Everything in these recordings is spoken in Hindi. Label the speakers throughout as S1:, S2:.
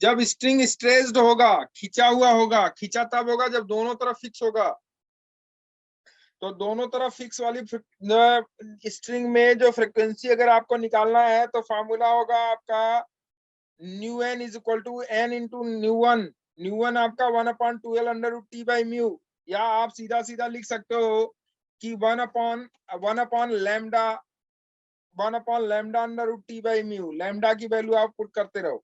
S1: जब स्ट्रिंग स्ट्रेस्ड होगा, खिंचा हुआ होगा, खिंचा तब होगा जब दोनों तरफ फिक्स होगा। तो दोनों तरफ फिक्स वाली स्ट्रिंग में जो फ्रीक्वेंसी अगर आपको निकालना है तो फॉर्मूला होगा आपका nu N is equal to N into nu one. Nu one आपका 1/12 under root T by mu, या आप सीधा सीधा लिख सकते हो कि 1/1 लैम्डा 1/लैम्डा under root T by mu. Lambda की वैल्यू आप पुट करते रहो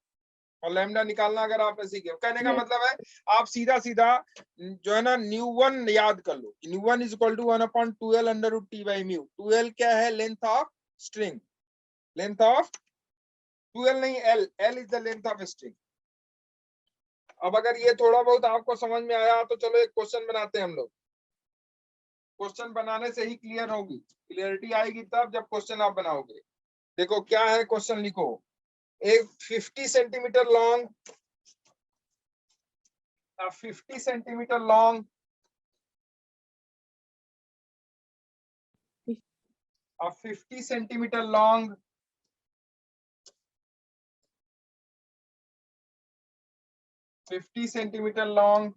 S1: और लैम्डा निकालना अगर आप सीखे। कहने का मतलब है आप सीधा सीधा जो है ना न्यू वन याद कर लो। Nu one is equal to 1/12 under root T by mu. 12 क्या है? Length of string. Length of 12 नहीं, L is the length of string. अब अगर ये थोड़ा बहुत आपको समझ में आया तो चलो एक क्वेश्चन बनाते हैं हम लोग। क्वेश्चन बनाने से ही क्लियर होगी, क्लियरिटी आएगी तब जब क्वेश्चन आप बनाओगे। देखो क्या है क्वेश्चन, लिखो। एक 50 centimetre long, 50 centimetre long, a 50 centimeter long 50 centimeter long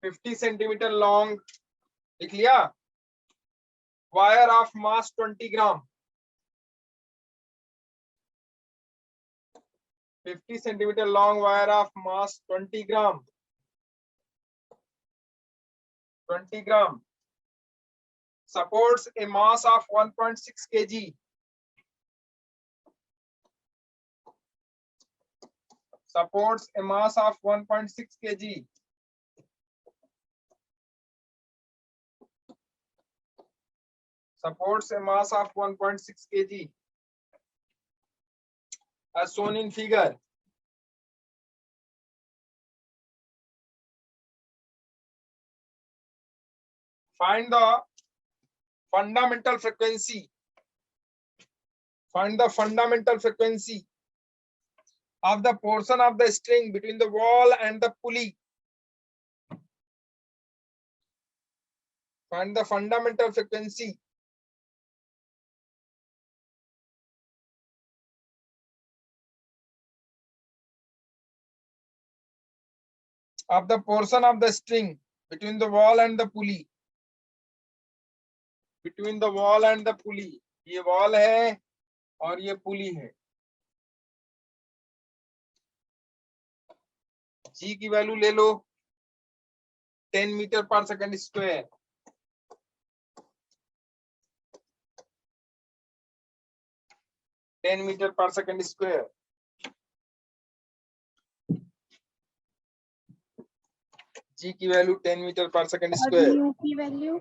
S1: 50 centimeter long लिख लिया, wire of mass 20 gram, 50 centimetre long wire of mass 20 gram, 20 gram supports a mass of 1.6 kg, supports a mass of 1.6 kg, supports a mass of 1.6 kg as shown in figure. Find the fundamental frequency. Find the fundamental frequency of the portion of the string between the wall and the pulley. Find the fundamental frequency of the portion of the string between the wall and the pulley. Between the wall and the pulley. ये wall है और ये pulley है। G की वैल्यू ले लो 10 मीटर पर सेकंड स्क्वायर। मीटर पर सेकंड स्क्वायर। G की वैल्यू 10 मीटर पर सेकंड स्क्वायर।
S2: न्यू की वैल्यू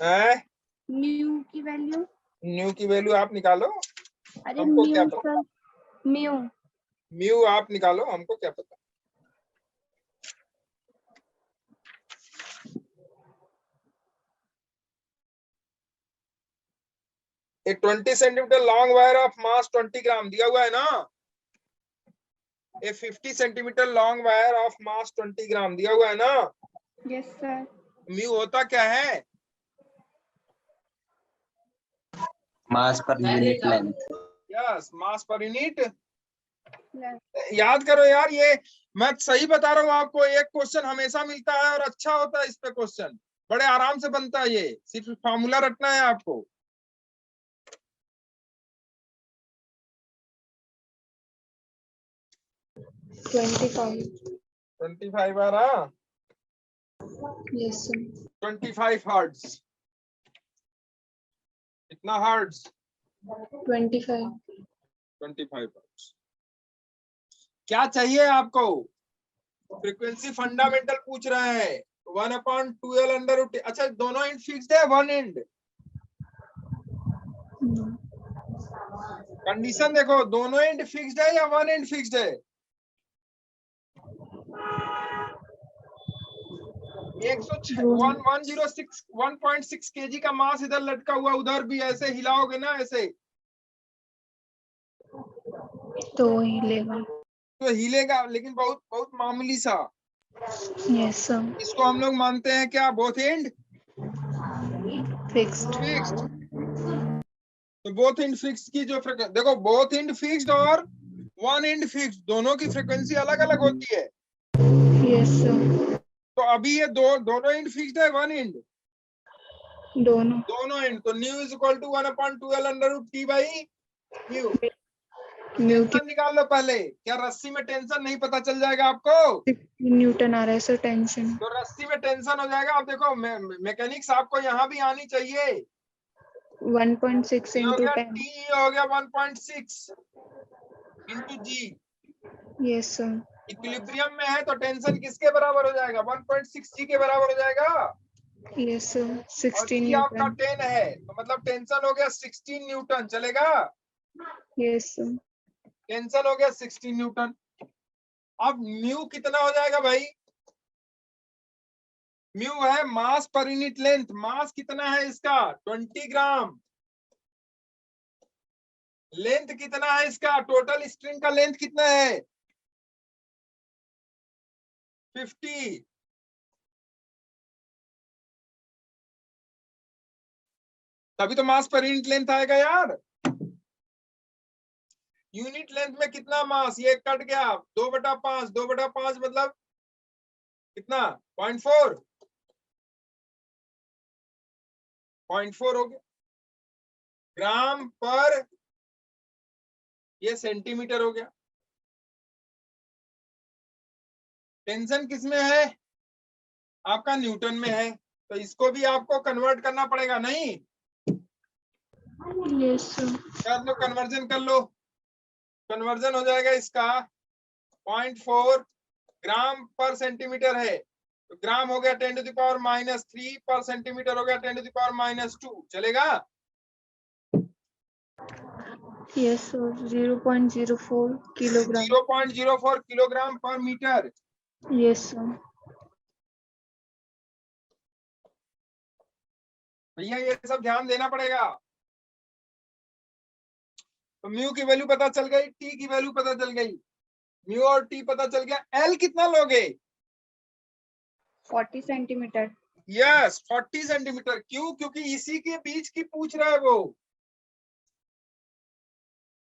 S1: है,
S2: न्यू की वैल्यू,
S1: न्यू की वैल्यू आप निकालो।
S2: अरे
S1: हमको क्या
S2: म्यू
S1: पता?
S2: सर, म्यू
S1: म्यू आप निकालो, हमको क्या पता। एक 20 centimetre long wire of mass 20 ग्राम दिया हुआ है ना। ए 50 centimetre long wire of mass 20 ग्राम दिया हुआ है ना।
S2: Yes sir.
S1: म्यू होता क्या है?
S3: मास पर यूनिट लेंथ।
S1: यस, मास पर यूनिट। याद करो यार, ये मैं सही बता रहा हूँ आपको। एक क्वेश्चन हमेशा मिलता है और अच्छा होता है इस पे क्वेश्चन, बड़े आराम से बनता है। ये सिर्फ फार्मूला रटना है आपको। ट्वेंटी फाइव आ रहा।
S2: Yes sir.
S1: 25 हर्ट्ज। कितना हर्ट्ज? 25 हर्ट्ज। क्या चाहिए आपको? फ्रीक्वेंसी फंडामेंटल पूछ रहा है। 1/12 अंडर रूट। अच्छा, दोनों एंड फिक्स्ड है, वन एंड? कंडीशन देखो, दोनों एंड फिक्स्ड है या वन एंड फिक्स्ड है? 1.6 केजी का मास इधर लटका हुआ, उधर भी ऐसे हिलाओगे ना, ऐसे
S2: तो हिलेगा।
S1: तो हिलेगा, लेकिन बहुत बहुत मामूली सा।
S2: Yes sir.
S1: इसको हम लोग मानते हैं क्या? Both end
S2: fixed.
S1: फिक्स्ड। तो बोथ एंड फिक्स की जो फ्रीक्वेंसी, देखो बोथ एंड फिक्स्ड और वन एंड फिक्स्ड दोनों की फ्रीक्वेंसी अलग अलग होती है।
S2: Yes sir.
S1: तो अभी ये दोनों एंड फिक्स्ड है, वन एंड
S2: दोनों।
S1: दोनों एंड। तो nu is equal to 1/12 under root T by mu.
S2: Mu की
S1: टेंशन निकाल लो पहले। क्या रस्सी में टेंशन नहीं पता चल जाएगा आपको?
S2: 16 न्यूटन आ रहा है सर टेंशन।
S1: तो रस्सी में टेंशन हो जाएगा। अब देखो मैकेनिक्स आपको यहाँ भी आनी चाहिए।
S2: 1.6
S1: ये हो
S2: इंटू
S1: गया
S2: 10।
S1: टी, हो गया 1.6 into G.
S2: Yes sir.
S1: Equilibrium में है तो टेंशन किसके बराबर हो जाएगा? 1.6 जी के बराबर हो जाएगा।
S2: Yes sir.
S1: और
S2: 16
S1: जी आपका
S2: न्यूटन।
S1: 10 है तो मतलब टेंशन हो गया 16 न्यूटन। चलेगा?
S2: Yes sir.
S1: टेंशन हो गया 16 न्यूटन। अब म्यू कितना हो जाएगा भाई? म्यू है मास पर यूनिट लेंथ। मास कितना है इसका? 20 ग्राम। लेंथ कितना है इसका? टोटल स्ट्रिंग का लेंथ कितना है? 50। तभी तो मास पर यूनिट लेंथ आएगा यार। यूनिट लेंथ में कितना मास? ये कट गया 2/5। 2/5 मतलब कितना? 0.4। 0.4 हो गया ग्राम पर, ये सेंटीमीटर हो गया। टेंशन किस में है? आपका न्यूटन में है। तो इसको भी आपको कन्वर्ट करना पड़ेगा नहीं?
S2: Yes sir.
S1: कर लो, कन्वर्जन कर लो। कन्वर्जन हो जाएगा इसका 0.4 ग्राम पर सेंटीमीटर है। तो ग्राम हो गया 10⁻³ पर सेंटीमीटर हो गया 10⁻²। चलेगा?
S2: Yes sir. 0.04 किलोग्राम।
S1: 0.04 किलोग्राम पर मीटर।
S2: Yes sir.
S1: भैया ये सब ध्यान देना पड़ेगा। तो म्यू की वैल्यू पता चल गई, टी की वैल्यू पता चल गई, म्यू और टी पता चल गया। एल कितना लोगे?
S2: 40 सेंटीमीटर।
S1: Yes 40 centimetre. क्यों? क्योंकि इसी के बीच की पूछ रहा है वो।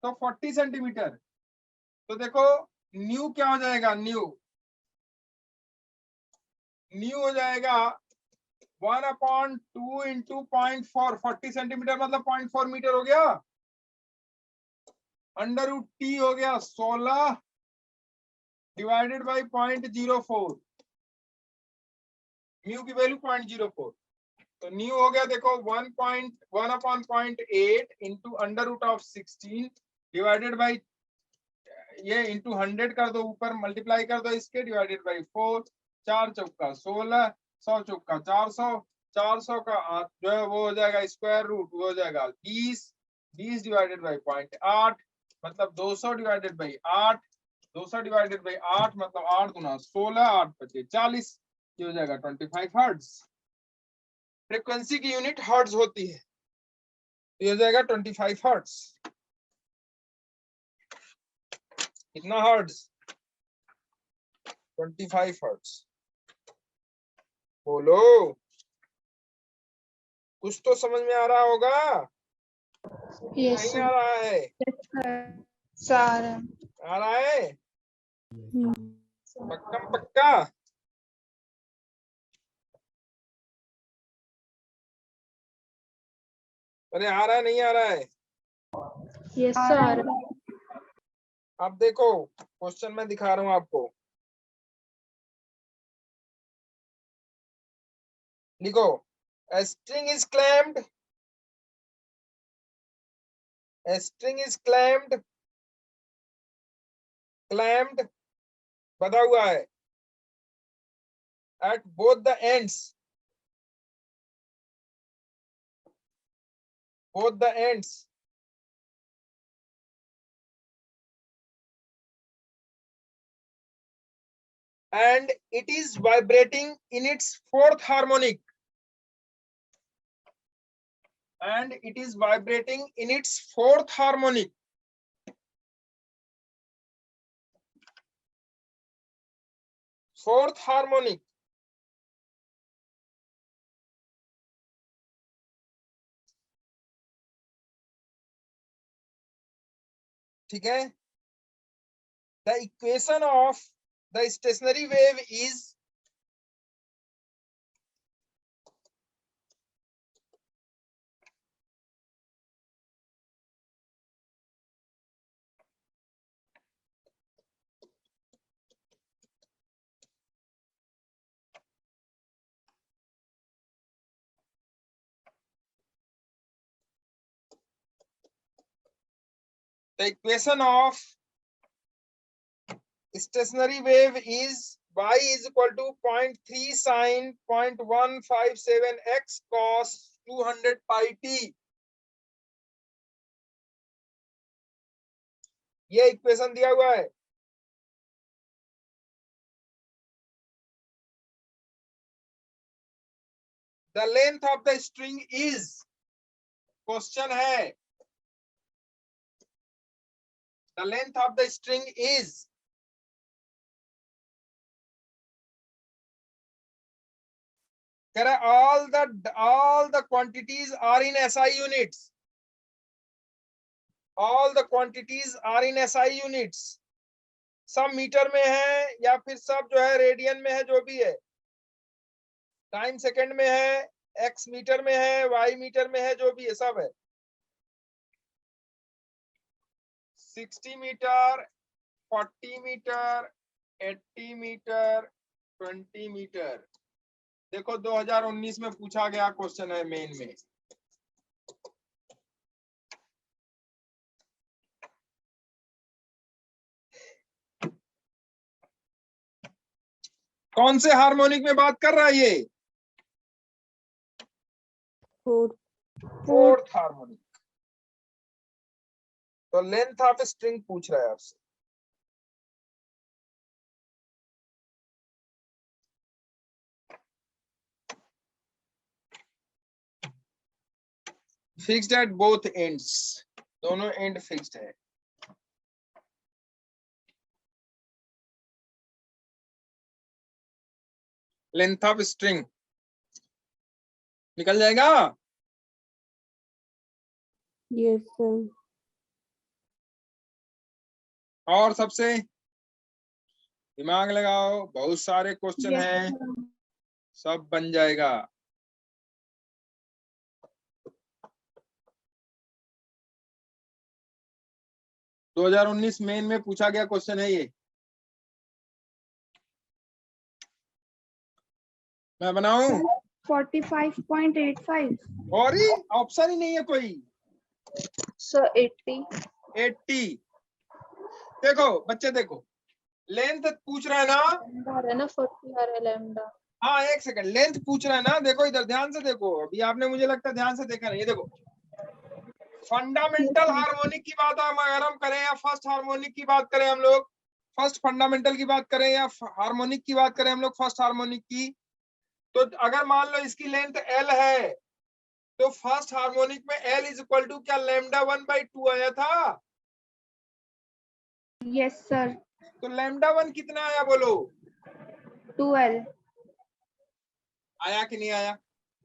S1: तो 40 सेंटीमीटर। तो देखो न्यू क्या हो जाएगा? न्यू हो जाएगा 1/2 इंटू 0.4। 40 सेंटीमीटर मतलब 0.4 मीटर हो गया। अंडर रूट टी हो गया 16 डिवाइडेड बाई 0.04। न्यू की वैल्यू 0.04। तो न्यू हो गया देखो 1/0.8 into under root of 16 divided by, ये इंटू 100 कर दो, ऊपर मल्टीप्लाई कर दो इसके, डिवाइडेड बाई 4। 4 चौका 16, 100 चौका 400। 400 का जो है वो हो जाएगा स्क्वायर रूट, वो हो जाएगा 20। 20 डिवाइडेड बाई 0.8 मतलब 200 डिवाइडेड बाई 8। 200 डिवाइडेड बाई 8 मतलब 8 गुना 16, 8 बचे 40। ये हो जाएगा 25 हर्ट्ज। फ्रीक्वेंसी की यूनिट हर्ट्ज होती है। ये हो जाएगा 25 हर्ट्ज। कितना हर्ट्ज? 25 हर्ट्ज। बोलो, कुछ तो समझ में आ रहा होगा?
S2: यस
S1: नहीं
S2: सर।
S1: आ रहा है?
S2: सारा।
S1: आ रहा है पक्का पक्का? अरे आ रहा है नहीं आ रहा है?
S2: Yes sir.
S1: अब देखो क्वेश्चन मैं दिखा रहा हूं आपको। लिखो, a string is clamped, a string is clamped बधा हुआ है at both the ends, both the ends, and it is vibrating in its fourth harmonic, and it is vibrating in its fourth harmonic. Fourth harmonic. ठीक है, the equation of the stationary wave is the equation of stationary wave is y is equal to 0.3 sin 0.157 x cos 200 pi t. ये इक्वेशन दिया हुआ है। The length of the string is, question है, the length of the string is, कह रहा all the quantities are in SI units, all the quantities are in SI units, सब मीटर में है या फिर सब जो है रेडियन में है, जो भी है, टाइम सेकंड में है, एक्स मीटर में है, वाई मीटर में है, जो भी है सब है। 60 मीटर, 40 मीटर, 80 मीटर, 20 मीटर। देखो 2019 में पूछा गया क्वेश्चन है मेन में। कौन से हार्मोनिक में बात कर रहा है ये? Fourth harmonic. तो लेंथ ऑफ स्ट्रिंग पूछ रहा है आपसे। फिक्स्ड एट बोथ एंड्स, दोनों एंड फिक्स्ड है। लेंथ ऑफ स्ट्रिंग निकल जाएगा।
S4: Yes sir.
S1: और सबसे दिमाग लगाओ, बहुत सारे क्वेश्चन
S2: Yes,
S1: हैं,
S2: sir.
S1: सब बन जाएगा। दो 2019 मेन में पूछा गया क्वेश्चन है ये। मैं बनाऊं?
S2: 45.85
S1: और ही ऑप्शन ही नहीं है कोई।
S2: सर 80
S1: देखो बच्चे देखो, लेंथ पूछ रहा है ना,
S2: है ना 40 आ रहा है लैम्डा।
S1: हाँ एक सेकंड, लेंथ पूछ रहा है ना, देखो इधर ध्यान से देखो। अभी आपने मुझे लगता है ध्यान से देखा नहीं। ये देखो फंडामेंटल हार्मोनिक की बात अगर हम करें या फर्स्ट हार्मोनिक की बात करें, हम लोग फर्स्ट फंडामेंटल की बात करें या हार्मोनिक की बात करें हम लोग फर्स्ट हार्मोनिक की, तो अगर मान लो इसकी लेंथ एल है तो फर्स्ट हार्मोनिक में एल इज इक्वल टू क्या लैम्डा 1/2 आया था।
S2: Yes sir.
S1: तो लैम्डा 1 कितना आया बोलो?
S2: 12
S1: आया कि नहीं आया?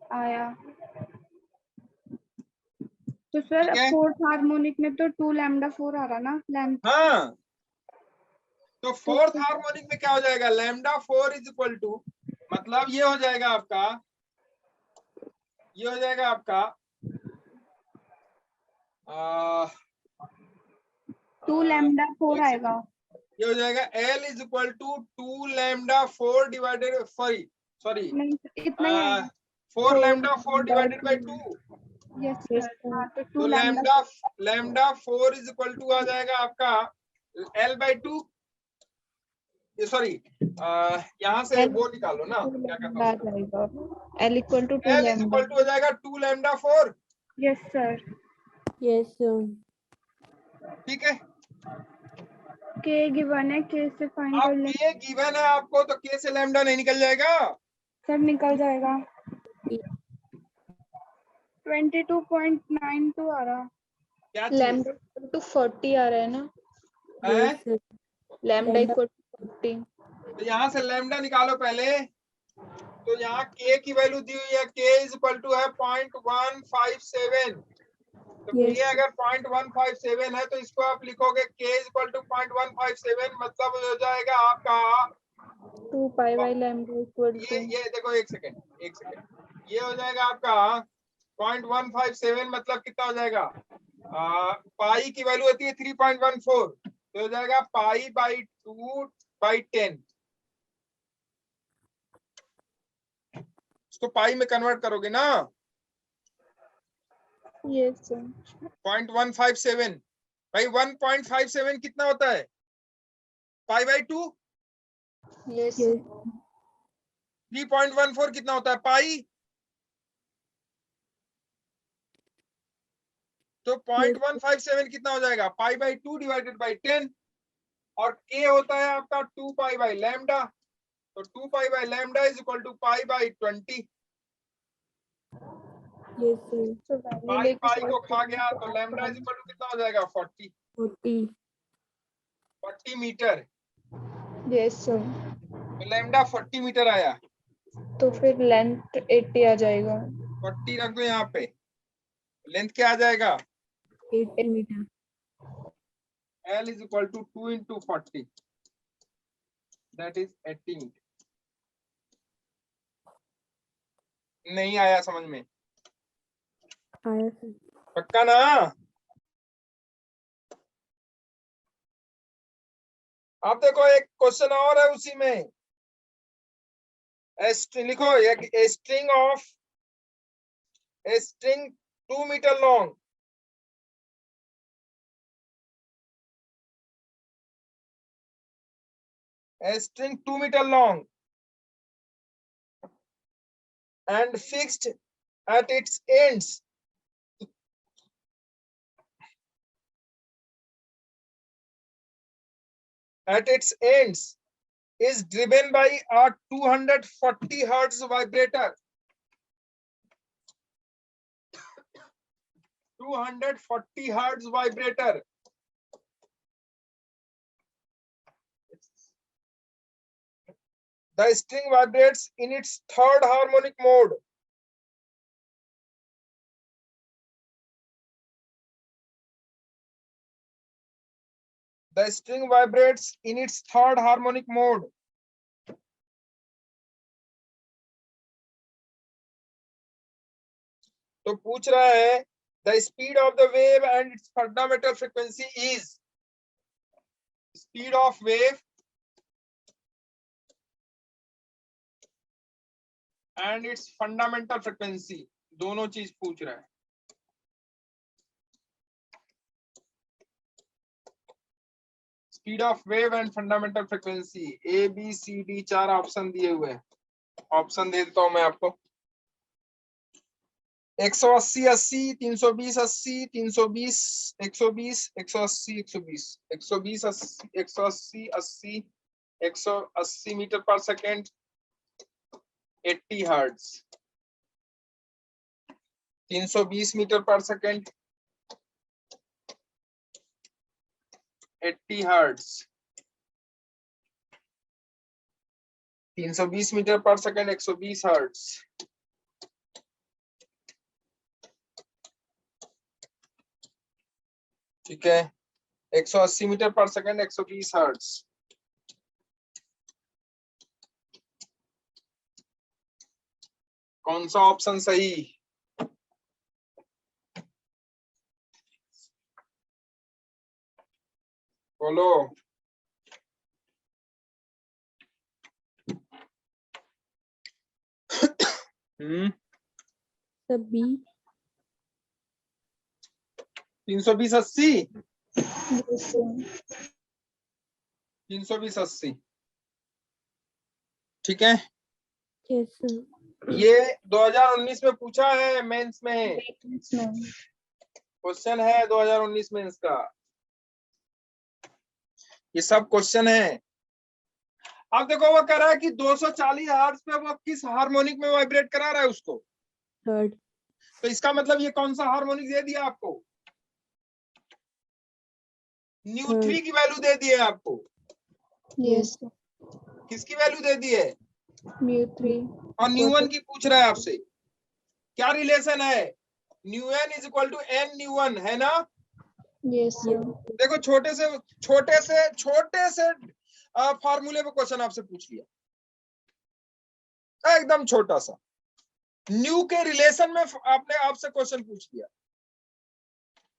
S2: आया। तो सर
S1: ठीक है?
S2: फोर्थ हार्मोनिक में तो 2 लैम्डा 4 आ रहा ना लेंथ।
S1: हाँ, तो फोर्थ हार्मोनिक में क्या हो जाएगा? लैम्डा 4 इज इक्वल टू, मतलब ये हो जाएगा आपका, ये हो जाएगा आपका
S2: 2 लैम्डा 4 आएगा।
S1: ये हो जाएगा L is equal to 2 lambda 4 divided sorry
S2: नहीं इतना ही आएगा।
S1: 4 lambda 4 divided by 2।
S2: Yes sir. हाँ तो 2
S1: तो लैम्डा 4 इज इक्वल टू आ जाएगा आपका L/2। ये सॉरी यहाँ से वो निकालो ना, क्या कहता हूँ,
S2: L equal to 2
S1: L is
S2: lambda.
S1: Equal to हो जाएगा 2 lambda 4।
S2: Yes sir.
S4: Yes sir.
S1: ठीक है,
S2: के गिवन है, के से फाइंड कर
S1: अब
S2: ले
S1: K गिवन है आपको, तो K से लैम्डा नहीं निकल जाएगा?
S2: सर। निकल जाएगा। 22.92 आ रहा।
S1: क्या चीज
S2: लैम्डा टू 40 आ रहा है ना।
S1: है?
S4: Yes sir.
S2: Lambda equal to 40।
S1: तो यहाँ से लैम्डा निकालो पहले। तो यहाँ K की वैल्यू दी हुई है, K इज इक्वल टू है 0.157। तो
S4: Yes.
S1: ये अगर 0.157 है तो इसको आप लिखोगे k इक्वल टू 0.157, मतलब हो जाएगा आपका
S2: 2 pi by lambda equal to
S1: ये देखो एक सेकेंड, ये हो जाएगा आपका 0.157, मतलब कितना हो जाएगा, पाई की वैल्यू होती है 3.14, तो हो जाएगा पाई बाई 2/10। इसको पाई में कन्वर्ट करोगे ना,
S2: yes sir
S1: 0.157 भाई 1.57 कितना होता है, पाई बाई 2।
S2: yes
S4: Yes.
S1: 3.14 कितना होता है, पाई। तो 0.157 कितना हो जाएगा, पाई बाई 2 डिवाइडेड बाई 10, और के होता है आपका 2 पाई बाई लैम्डा, तो 2 pi by lambda is equal to pi by 20।
S4: Yes, sir.
S2: so value
S1: pi
S2: लेके
S1: पाई को
S2: solve
S1: खा
S2: करेंगे
S1: गया,
S2: तो
S1: तो
S2: आपका
S1: लैम्डा इज
S2: बन
S1: इक्वल टू कितना हो जाएगा,
S4: 40.
S1: 40 मीटर।
S2: yes sir
S1: तो लैम्डा 40 मीटर आया,
S2: तो फिर लेंथ 80 आ जाएगा
S1: 40 रख दो यहाँ पे, लेंथ क्या आ जाएगा,
S4: 80 meter.
S1: L is equal to 2 into 40, that is 80 meter. नहीं आया समझ में,
S4: आया sir.
S1: पक्का ना। आप देखो एक क्वेश्चन और है उसी में, लिखो a string 2 meter long, a string 2 meter long and fixed at its ends is driven by a 240 hertz vibrator. 240 hertz vibrator. The string vibrates in its third harmonic mode. The string vibrates in its third harmonic mode. तो पूछ रहा है the speed of the wave and its fundamental frequency is, speed of wave and its fundamental frequency, दोनों चीज पूछ रहा है। Speed of wave and fundamental frequency, A B C D 4 option दिए हुए हैं, ऑप्शन दे देता हूं मैं आपको। 180 80 320 80 320 120 180 120 120 180 80 180 मीटर पर सेकेंड 80 हर्ट्ज, 320 मीटर पर सेकेंड 80 हर्ट्ज, 320 मीटर पर सेकेंड 120 हर्ट्ज। ठीक है, 180 मीटर पर सेकेंड 120 हर्ट्ज। कौन सा ऑप्शन सही, बोलो।
S4: Sir, B.
S1: 320 80
S2: yes sir
S1: 320 80, ठीक है।
S4: Yes, sir.
S1: ये 2019 में पूछा है मेंस में,
S2: Maintenance no
S1: क्वेश्चन है 2019 मेंस का, ये सब क्वेश्चन है। अब देखो वो कह रहा है कि 240 हर्ट्ज पे वो किस हार्मोनिक में वाइब्रेट करा रहा है उसको,
S4: Third.
S1: तो इसका मतलब ये कौन सा हार्मोनिक दे दिया आपको, न्यू 3 की वैल्यू दे दी है आपको।
S2: yes sir
S1: किसकी वैल्यू दे दी है,
S2: mu 3
S1: और न्यू 1 की पूछ रहा है आपसे। क्या रिलेशन है, nu N is equal to n nu one, है ना?
S2: Yes, sir.
S1: देखो छोटे से फार्मूले पे क्वेश्चन आपसे पूछ लिया, एकदम छोटा सा न्यू के रिलेशन में आपने आपसे क्वेश्चन पूछ लिया।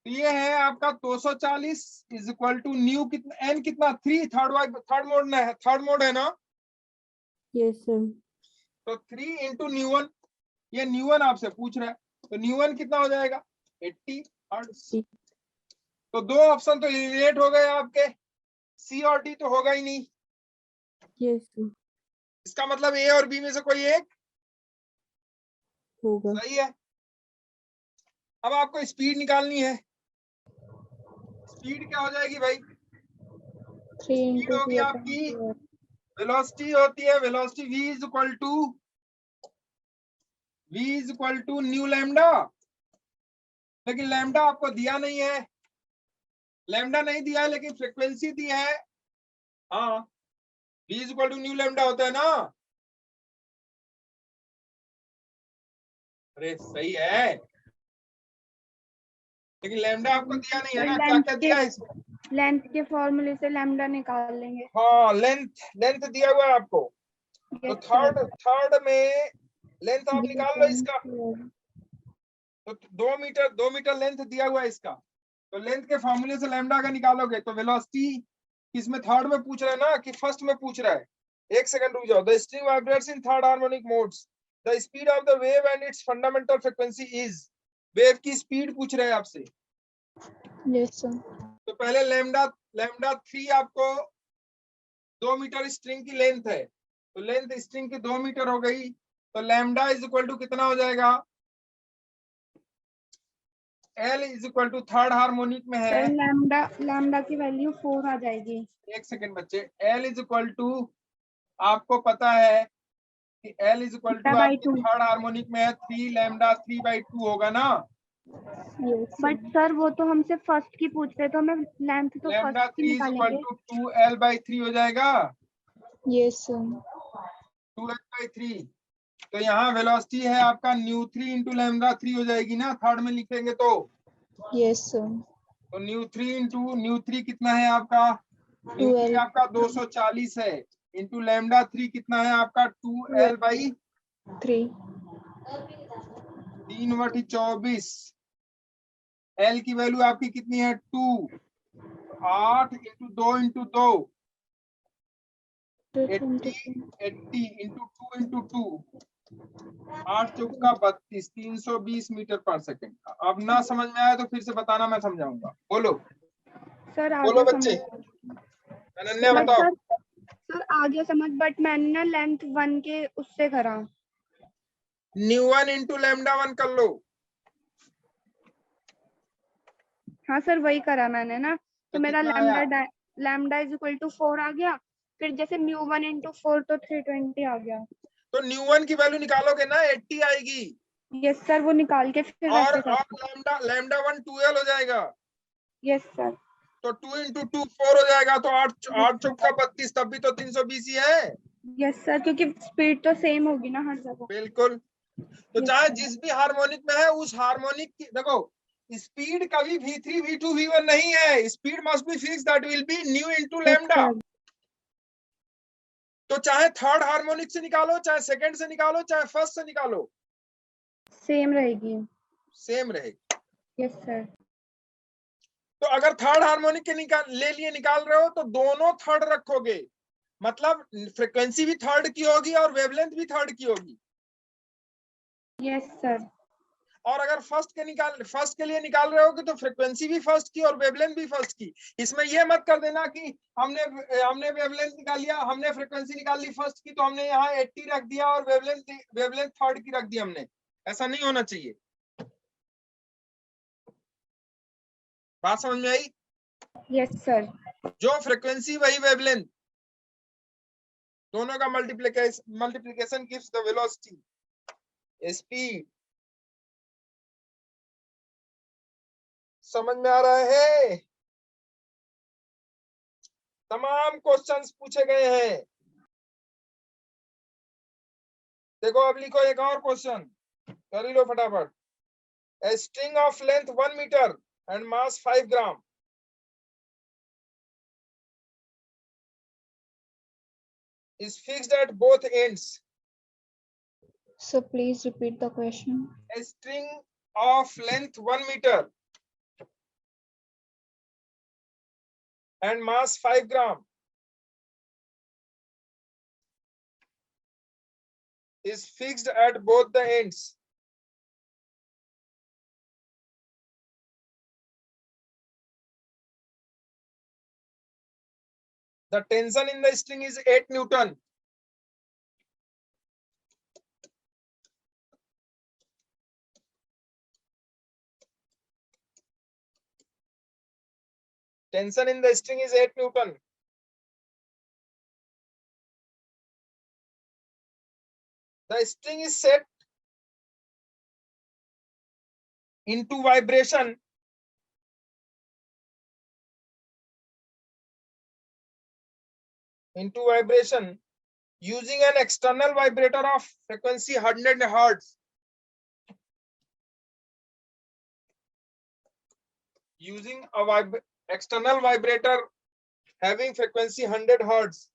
S1: ये है आपका 240 इज इक्वल टू न्यू कितना, एन कितना 3, थर्ड मोड है ना?
S4: Yes, sir.
S1: तो 3 इंटू न्यू वन, ये न्यू वन आपसे पूछ रहा है, तो न्यू वन कितना हो जाएगा 80 हर्ट्ज। तो दो ऑप्शन तो एलिमिनेट हो गए आपके, सी और डी तो होगा ही नहीं।
S4: Yes, sir.
S1: इसका मतलब ए और बी में से कोई एक
S4: होगा।
S1: सही है। अब आपको स्पीड निकालनी है। स्पीड क्या हो जाएगी भाई?
S2: 3
S1: स्पीड
S2: into
S1: होगी
S2: V
S1: आपकी,
S2: upon 2R.
S1: वेलोसिटी होती है, velocity v is equal to nu lambda. लेकिन लैम्डा आपको दिया नहीं है, लैम्डा नहीं दिया है लेकिन फ्रीक्वेंसी दी है। हाँ, v is equal to nu lambda होता है ना? अरे सही है, लेकिन लैम्डा आपको दिया नहीं है ना, क्या क्या दिया है इसमें?
S2: लेंथ के फॉर्मूले से लैम्डा निकाल लेंगे।
S1: हाँ, लेंथ दिया हुआ है आपको, तो
S2: Yes, sir.
S1: थर्ड में लेंथ आप
S2: V
S1: निकाल लो
S2: upon
S1: इसका।
S2: 2R.
S1: तो 2 मीटर लेंथ दिया हुआ है इसका, तो लेंथ के फॉर्मूले से लैम्डा का निकालोगे तो वेलोसिटी किसमें, थर्ड में पूछ रहा है ना कि फर्स्ट में पूछ रहा है? एक सेकंड रुक जाओ। The string vibrates in third harmonic modes, the speed of the wave and its fundamental frequency is, wave की स्पीड पूछ रहे हैं आपसे।
S2: Yes, sir.
S1: तो पहले लैम्डा 3 आपको 2 मीटर स्ट्रिंग की लेंथ है, तो लेंथ स्ट्रिंग की 2 मीटर हो गई, तो लैम्डा इज इक्वल टू कितना हो जाएगा? L is equal to third harmonic में है।
S2: सर लैम्डा की वैल्यू 4 आ जाएगी।
S1: एक सेकंड बच्चे, L इज इक्वल टू आपको पता है कि L इज इक्वल टू आपकी
S2: 2/2।
S1: थर्ड हार्मोनिक में है 3 लैम्डा 3/2 होगा ना?
S2: बट सर वो तो हमसे फर्स्ट की पूछ रहे, तो हमें लेंथ तो
S1: लैम्डा
S2: फर्स्ट की
S1: 3 इज इक्वल
S2: निकालेंगे।
S1: टू 2L/3 हो जाएगा,
S2: यस सर।
S1: 2L/3। तो यहाँ वेलोसिटी है आपका न्यू 3 इंटू लैम्डा 3 हो जाएगी ना, थर्ड में लिखेंगे तो।
S2: Yes sir.
S1: तो न्यू 3 इंटू न्यू 3 कितना है आपका? न्यू 3
S2: 12
S1: आपका 240 है, इंटू लैम्डा 3 कितना है आपका? 2L/3। 3/24। L की वैल्यू आपकी कितनी है? 2। 8 इंटू 2 इंटू 2 80 इंटू 2 इंटू 2, 8 चौका 32, 320 मीटर पर सेकंड। अब ना समझ में आया तो फिर से बताना, मैं समझाऊंगा। बोलो
S2: सर
S1: बोलो
S2: आगे
S1: बच्चे,
S2: समझ।
S1: अनन्या
S2: बट
S1: बताओ।
S2: सर आगे समझ, बट मैंने ना लेंथ 1 के उससे करा।
S1: न्यू 1 इंटू लैम्डा 1 कर लो।
S2: हाँ सर वही करा मैंने ना, तो मेरा
S1: कितना आया?
S2: लैम्डा इज इक्वल टू 4 आ गया। फिर जैसे न्यू 1 इंटू 4 तो 320 आ गया।
S1: तो न्यू 1 की वैल्यू निकालोगे ना, 80 आएगी।
S2: यस सर, वो निकाल के फिर
S1: और
S2: वैसे कर।
S1: लैम्डा 1 2L हो जाएगा,
S2: यस सर।
S1: तो 2 इंटू 2 4 हो जाएगा, तो 8 चौका 32, तब भी तो 320 ही है।
S2: यस सर, क्योंकि स्पीड तो सेम होगी ना हर जगह।
S1: बिल्कुल। तो
S2: Yes,
S1: चाहे
S2: sir.
S1: जिस भी हार्मोनिक में है उस हार्मोनिक की देखो, स्पीड कभी v3 v2 v1 नहीं है, speed must be fix, that will be new into
S2: Yes,
S1: lambda.
S2: sir.
S1: तो चाहे थर्ड हार्मोनिक से निकालो, चाहे सेकंड से निकालो, चाहे फर्स्ट से निकालो,
S2: सेम रहेगी।
S1: सेम रहेगी।
S2: Yes sir.
S1: तो अगर थर्ड हार्मोनिक के निकाल रहे हो तो दोनों थर्ड रखोगे, मतलब फ्रीक्वेंसी भी थर्ड की होगी और वेवलेंथ भी थर्ड की होगी।
S2: Yes sir.
S1: और अगर फर्स्ट के लिए निकाल रहे हो तो फ्रीक्वेंसी भी फर्स्ट की और वेवलेंथ भी फर्स्ट की। इसमें ये मत कर देना कि हमने वेवलेंथ निकाल लिया, हमने फ्रीक्वेंसी निकाल ली फर्स्ट की, तो हमने यहाँ 80 रख दिया और वेवलेंथ थर्ड की रख दी हमने। ऐसा नहीं होना चाहिए। बात समझ में आई?
S2: Yes sir.
S1: जो फ्रीक्वेंसी वही वेवलेंथ, दोनों का multiplication gives the velocity, speed. समझ में आ रहा है? तमाम क्वेश्चंस पूछे गए हैं। देखो अब लिखो एक और क्वेश्चन, कर ही लो फटाफट। A string of length 1 meter and mass 5 gram is fixed at both ends.
S2: So please repeat the question.
S1: A string of length 1 meter and mass 5 gram is fixed at both the ends. The tension in the string is 8 Newton. Tension in the string is 8 Newton. The string is set into vibration using an external vibrator of frequency 100 Hertz. Using a external vibrator having frequency 100 Hertz.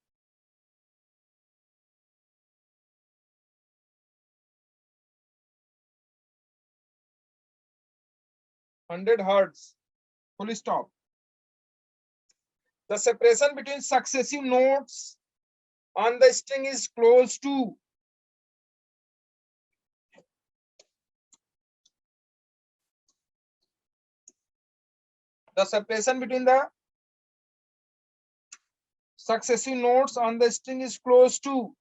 S1: Full stop. The separation between successive notes on the string is close to the separation between the successive notes on the string is close to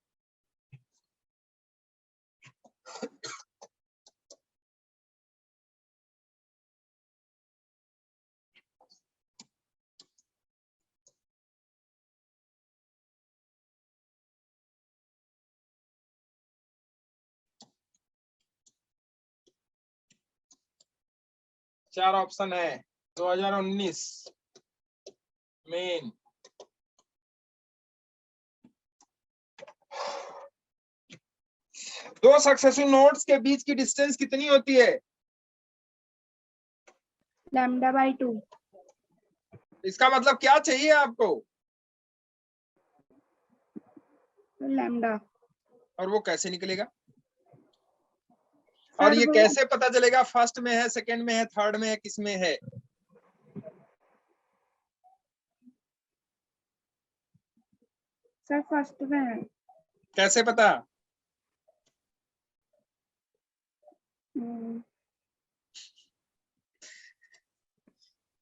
S1: चार ऑप्शन है 2019 मेन। दो सक्सेसिव नोड्स के बीच की डिस्टेंस कितनी होती है?
S2: λ/2।
S1: इसका मतलब क्या चाहिए आपको?
S2: लैम्डा।
S1: और वो कैसे निकलेगा? और ये कैसे पता चलेगा फर्स्ट में है, सेकंड में है, थर्ड में है, किस में है?
S2: सर फर्स्ट में है।
S1: कैसे पता?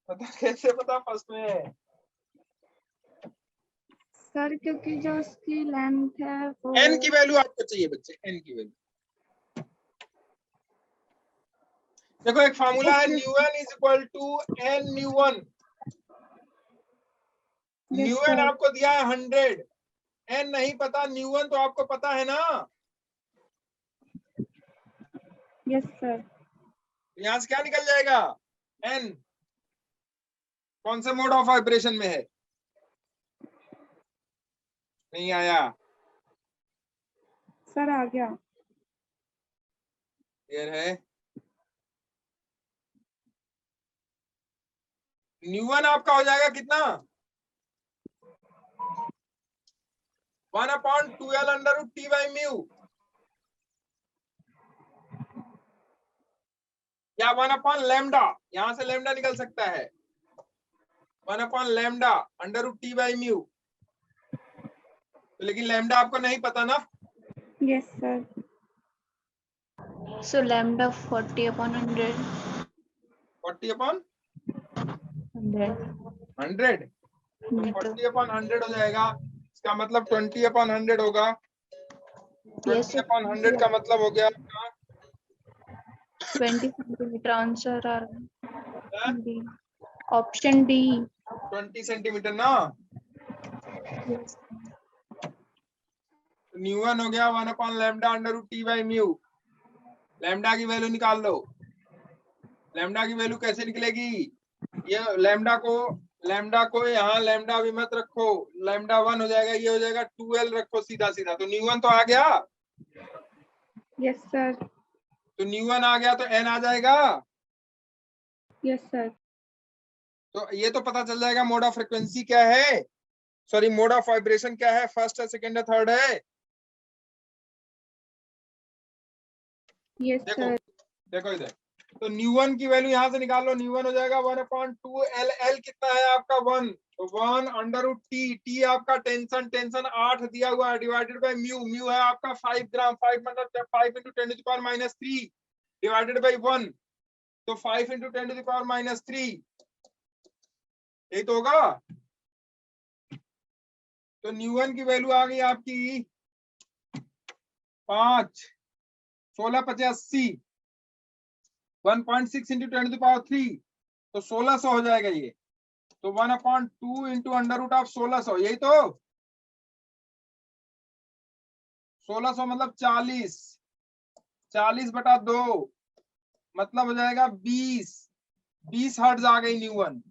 S1: पता कैसे पता फर्स्ट में है?
S2: सर क्योंकि जो उसकी लेंथ है वो
S1: n की वैल्यू आपको चाहिए बच्चे, n की वैल्यू। देखो एक फार्मूला है ν1 = n ν1। ν1 आपको दिया है 100, n नहीं पता, ν1 तो आपको पता है ना?
S2: Yes sir.
S1: यहाँ से क्या निकल जाएगा? n कौन से मोड ऑफ वाइब्रेशन में है? नहीं आया
S2: सर, आ गया।
S1: क्लियर है? ν1 आपका हो जाएगा कितना? 1/2L/T/μ या 1/λ, यहां से लैम्डा निकल सकता है। 1/λ/T/μ। तो लेकिन लैम्डा आपको नहीं पता ना?
S2: Yes sir. So lambda 40/100।
S1: 40/100
S2: meter.
S1: 40/100 हो जाएगा। इसका मतलब 20/100 होगा। 20/100 का मतलब हो गया
S2: 20 सेंटीमीटर। आंसर आ डी, ऑप्शन डी।
S1: 20 सेंटीमीटर ना? ν1 हो गया 1/λ/T/μ। लैम्डा की वैल्यू निकाल लो। लैम्डा की वैल्यू कैसे निकलेगी? ये लैम्डा को यहाँ लैम्डा भी मत रखो, λ1 हो जाएगा, ये हो जाएगा 2L रखो सीधा सीधा। तो ν1 तो आ गया।
S2: Yes sir.
S1: तो ν1 आ गया तो n आ जाएगा।
S2: Yes sir.
S1: तो ये तो पता चल जाएगा मोड ऑफ फ्रिक्वेंसी क्या है, सॉरी मोड ऑफ वाइब्रेशन क्या है, फर्स्ट है, सेकंड है, थर्ड है।
S2: यस
S1: देखो
S2: सर।
S1: देखो इधर, तो न्यू1 की वैल्यू यहां से निकाल लो, न्यू1 हो जाएगा 1/2 एल। एल कितना है आपका 1, तो 1/√t। टी आपका टेंशन 8 दिया हुआ है, डिवाइडेड बाय म्यू। म्यू है आपका 5 ग्राम, 5 मतलब 5 × 10⁻³ डिवाइडेड बाय 1, तो 5 × 10⁻³ यही तो होगा। तो न्यू1 की वैल्यू आ गई आपकी 5, 16 × 85, 1.6 × 10⁻³ तो 1600 हो जाएगा ये। तो 1/2 × √1600, यही तो 1600 मतलब 40, 40/2 मतलब हो जाएगा 20 हर्ट्ज आ गई न्यू1।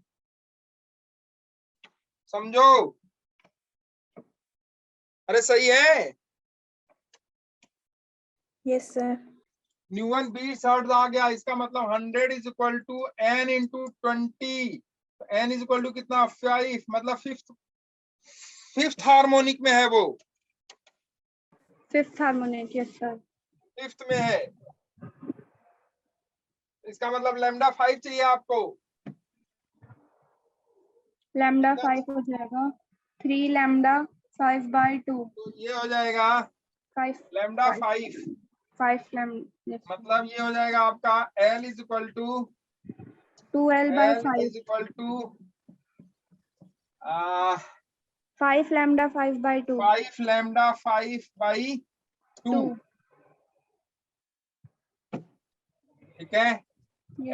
S1: समझो, अरे सही है।
S4: Yes, sir.
S1: न्यू1 20 हर्ट्ज आ गया, इसका मतलब 100 = n × 20। n = कितना 5, मतलब फिफ्थ हार्मोनिक में है वो,
S2: 5th harmonic. Yes sir.
S1: 5th में है। इसका मतलब लैम्डा 5 चाहिए आपको।
S2: लैम्डा 5 हो जाएगा 3 लैम्डा 5/2।
S1: तो ये हो जाएगा
S2: 5
S1: लैम्डा 5,
S2: 5 लैम्डा।
S1: मतलब ये हो जाएगा आपका L =
S2: 2L/5। 5 लैम्डा 5/2।
S1: 5 लैम्डा 5/2, ठीक है।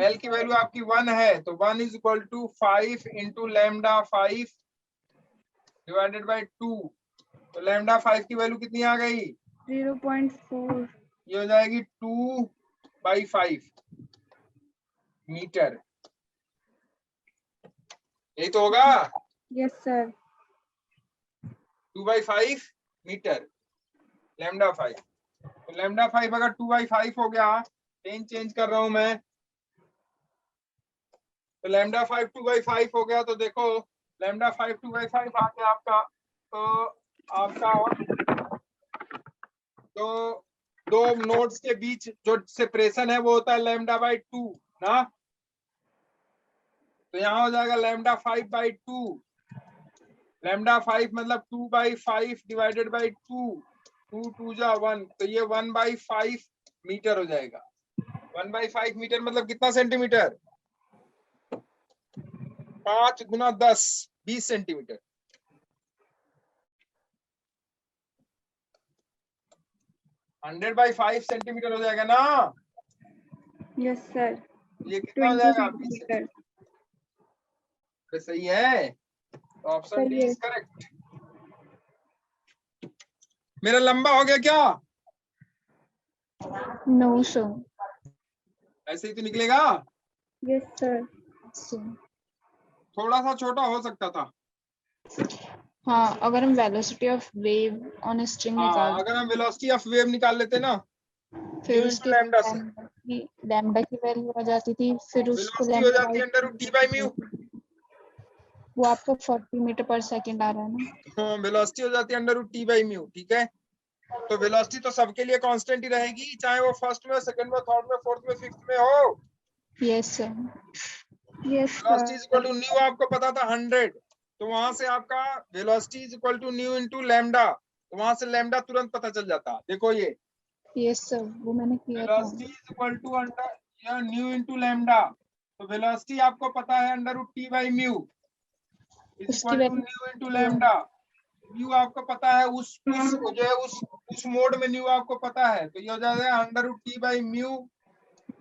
S1: L की वैल्यू आपकी 1 है, तो 1 = 5 × लैम्डा 5 डिवाइडेड बाय 2, तो लैम्डा 5 की वैल्यू कितनी आ गई,
S2: 0.4।
S1: ये हो जाएगी 2/5 मीटर, यही तो होगा।
S2: Yes sir.
S1: 2/5 meter lambda 5। तो लैम्डा 5 अगर 2/5 हो गया, पेन चेंज कर रहा हूं मैं, तो लैम्डा 5 2/5 हो गया, तो देखो लैम्डा 5 2/5 आ गया आपका। तो आपका तो दो नोड्स के बीच जो सेपरेशन है वो होता है λ/2 ना। तो यहाँ हो जाएगा λ5/2, λ5 मतलब 2/5 डिवाइडेड बाय 2, 2 2 जा 1, तो ये 1/5 मीटर हो जाएगा। 1/5 मीटर मतलब कितना centimetre, 5 × 10 20 centimetre. Hundred by 5 centimetre हो जाएगा ना।
S2: Yes sir.
S1: ये कितना हो
S2: 20
S1: जाएगा 20
S2: सेंटीमीटर।
S1: सेंटीमीटर। सही है, तो ऑप्शन डी
S2: सही है।
S1: Is correct. मेरा लंबा हो गया क्या,
S4: No, sir.
S1: ऐसे ही तो निकलेगा,
S2: यस सर।
S1: थोड़ा सा छोटा हो सकता था।
S5: हाँ, अगर हम velocity of wave on string
S1: हाँ,
S5: निकाल
S1: अगर हम वेलोसिटी ऑफ वेव निकाल लेते ना
S5: फिर
S1: u
S5: उसके
S1: into लैम्डा से,
S5: लैम्डा की वैल्यू आ जाती थी, फिर उसको
S1: वेलोसिटी हो जाती है √t/μ।
S5: वो आपको 40 मीटर पर सेकंड आ रहा है ना।
S1: हाँ, वेलोसिटी हो जाती है √t/μ, ठीक है। तो वेलोसिटी तो सबके लिए कांस्टेंट ही रहेगी, चाहे वो फर्स्ट में, सेकंड में, थर्ड में, फोर्थ में, फिफ्थ में हो।
S5: Yes sir.
S2: Yes
S1: velocity is equal
S2: sir.
S1: To nu आपको पता था 100, तो वहां से आपका velocity is equal to nu into lambda, तो वहां से लैम्डा तुरंत पता चल जाता। देखो ये
S5: यस सर, वो मैंने किया था।
S1: Velocity is equal to under nu into lambda, तो वेलोसिटी आपको पता है √t/μ इज
S5: उसकी
S1: equal to
S5: value
S1: nu into lambda. Nu आपको पता है, उस जो है उस मोड में न्यू आपको पता है, तो ये हो जाएगा √t/μ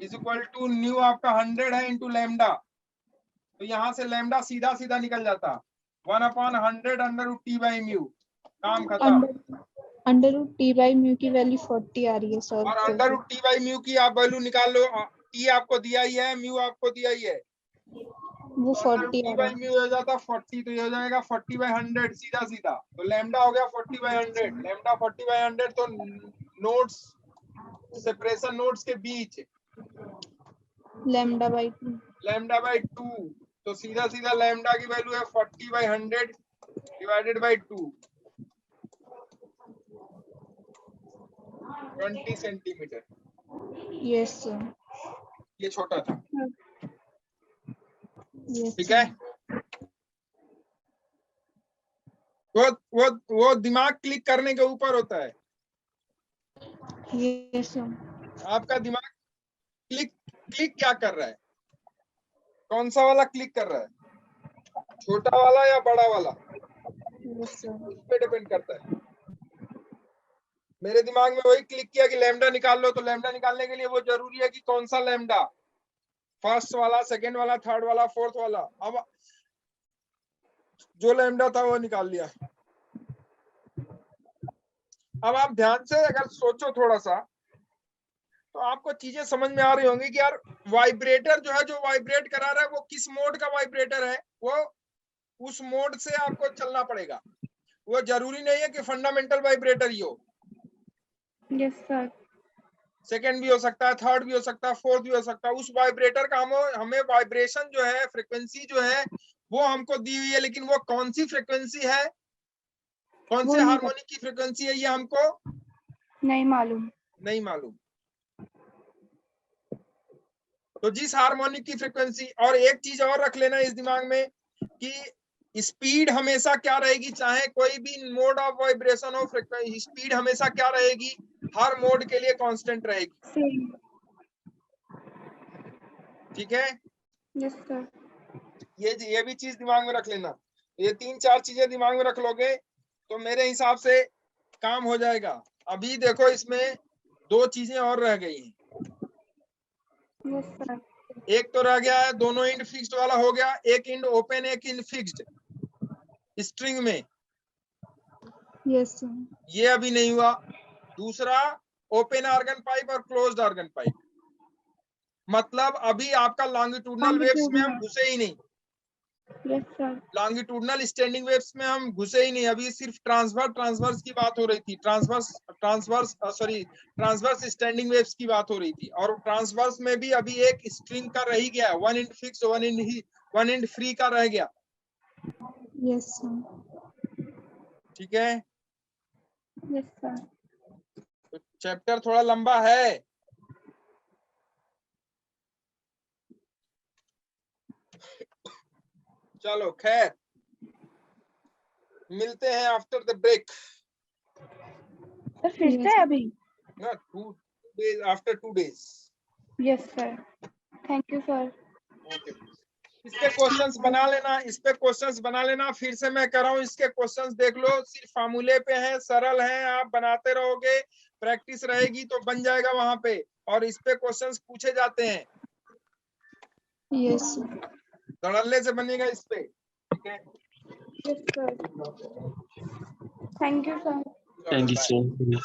S1: is equal to new आपका 100 है इनटू लैम्डा, तो यहाँ से लैम्डा सीधा सीधा निकल जाता 1/100 √t/μ, काम खत्म।
S5: Under root T by mu की वैल्यू 40 आ रही है सर।
S1: और √t/μ की आप वैल्यू निकाल लो, टी आपको दिया ही है, म्यू आपको दिया ही है,
S5: वो 40 आ रहा है।
S1: √t/μ हो जाता 40, तो ये हो जाएगा 40/100 सीधा सीधा, तो लैम्डा हो गया 40/100, लैम्डा 40/100, तो नोड्स सेपरेशन नोड्स के बीच
S5: लैम्डा बाई 2।
S1: लैम्डा बाई 2, तो सीधा सीधा लैम्डा की वैल्यू है 40/100 divided by 2, 20 centimetre.
S5: Yes, sir.
S1: ये छोटा था,
S5: Yes,
S1: ठीक
S5: sir.
S1: है। वो दिमाग क्लिक करने के ऊपर होता है।
S5: Yes, sir.
S1: आपका दिमाग क्लिक क्या कर रहा है, कौन सा वाला क्लिक कर रहा है, छोटा वाला या बड़ा वाला,
S5: Yes, sir.
S1: उस पे डिपेंड करता है। मेरे दिमाग में वही क्लिक किया कि लैम्डा निकाल लो, तो लैम्डा निकालने के लिए वो जरूरी है कि कौन सा लैम्डा, फर्स्ट वाला, सेकंड वाला, थर्ड वाला, फोर्थ वाला। अब जो लैम्डा था वो निकाल लिया। अब आप ध्यान से अगर सोचो थोड़ा सा, तो आपको चीजें समझ में आ रही होंगी कि यार वाइब्रेटर जो है, जो वाइब्रेट करा रहा है, वो किस मोड का वाइब्रेटर है, वो उस मोड से आपको चलना पड़ेगा। वो जरूरी नहीं है कि फंडामेंटल वाइब्रेटर ही हो,
S2: यस सर।
S1: सेकंड भी हो सकता है, थर्ड भी हो सकता है, फोर्थ भी हो सकता है। उस वाइब्रेटर का हमें वाइब्रेशन जो है, फ्रिक्वेंसी जो है, वो हमको दी हुई है, लेकिन वो कौन सी फ्रिक्वेंसी है, कौन
S2: वो
S1: से
S2: नहीं
S1: हार्मोनिक की फ्रिक्वेंसी है, ये हमको
S2: नहीं मालूम।
S1: नहीं मालूम। तो जिस हार्मोनिक की फ्रिक्वेंसी, और एक चीज और रख लेना इस दिमाग में कि स्पीड हमेशा क्या रहेगी, चाहे कोई भी मोड ऑफ वाइब्रेशन हो, स्पीड हमेशा क्या रहेगी, हर मोड के लिए कांस्टेंट रहेगी,
S2: सेम।
S1: ठीक है।
S2: Yes sir.
S1: ये भी चीज दिमाग में रख लेना। ये 3-4 चीजें दिमाग में रख लोगे तो मेरे हिसाब से काम हो जाएगा। अभी देखो इसमें 2 चीजें और रह गई हैं।
S2: Yes sir.
S1: एक तो रह गया है, दोनों इंड फिक्स्ड वाला हो गया, एक इंड ओपन, एक इंड फिक्स्ड स्ट्रिंग में,
S5: Yes, sir.
S1: ये अभी नहीं हुआ। दूसरा ओपन आर्गन पाइप और क्लोज्ड आर्गन पाइप, मतलब अभी आपका लॉन्गिट्यूडनल वेव्स में हम घुसे ही नहीं,
S2: yes sir.
S1: Longitudinal standing waves में हम घुसे ही नहीं। अभी सिर्फ ट्रांसवर्स की बात हो रही थी, ट्रांसवर्स स्टैंडिंग वेव्स की बात हो रही थी। और ट्रांसवर्स में भी अभी एक स्ट्रिंग का रह ही गया, one end fix, one end free का रह गया,
S5: Yes, sir.
S1: ठीक है।
S2: Yes sir.
S1: तो चैप्टर थोड़ा लंबा है, चलो खैर, मिलते हैं आफ्टर द ब्रेक,
S2: सर फिर
S5: Yes,
S2: से
S5: sir.
S2: अभी?
S1: ना 2 days, after 2 days।
S2: Yes sir. Thank you sir.
S1: Okay, इस पे क्वेश्चंस बना लेना, इस पे क्वेश्चंस बना लेना। फिर से मैं कह रहा हूँ, इसके क्वेश्चंस देख लो, सिर्फ फार्मूले पे हैं, सरल हैं, आप बनाते रहोगे, प्रैक्टिस रहेगी तो बन जाएगा वहां पे। और इस पे क्वेश्चंस पूछे जाते हैं,
S5: Yes, sir.
S1: धड़ल्ले से बनेगा इस पे, ठीक है।
S2: Yes sir. Thank you sir.
S1: चलो, bye।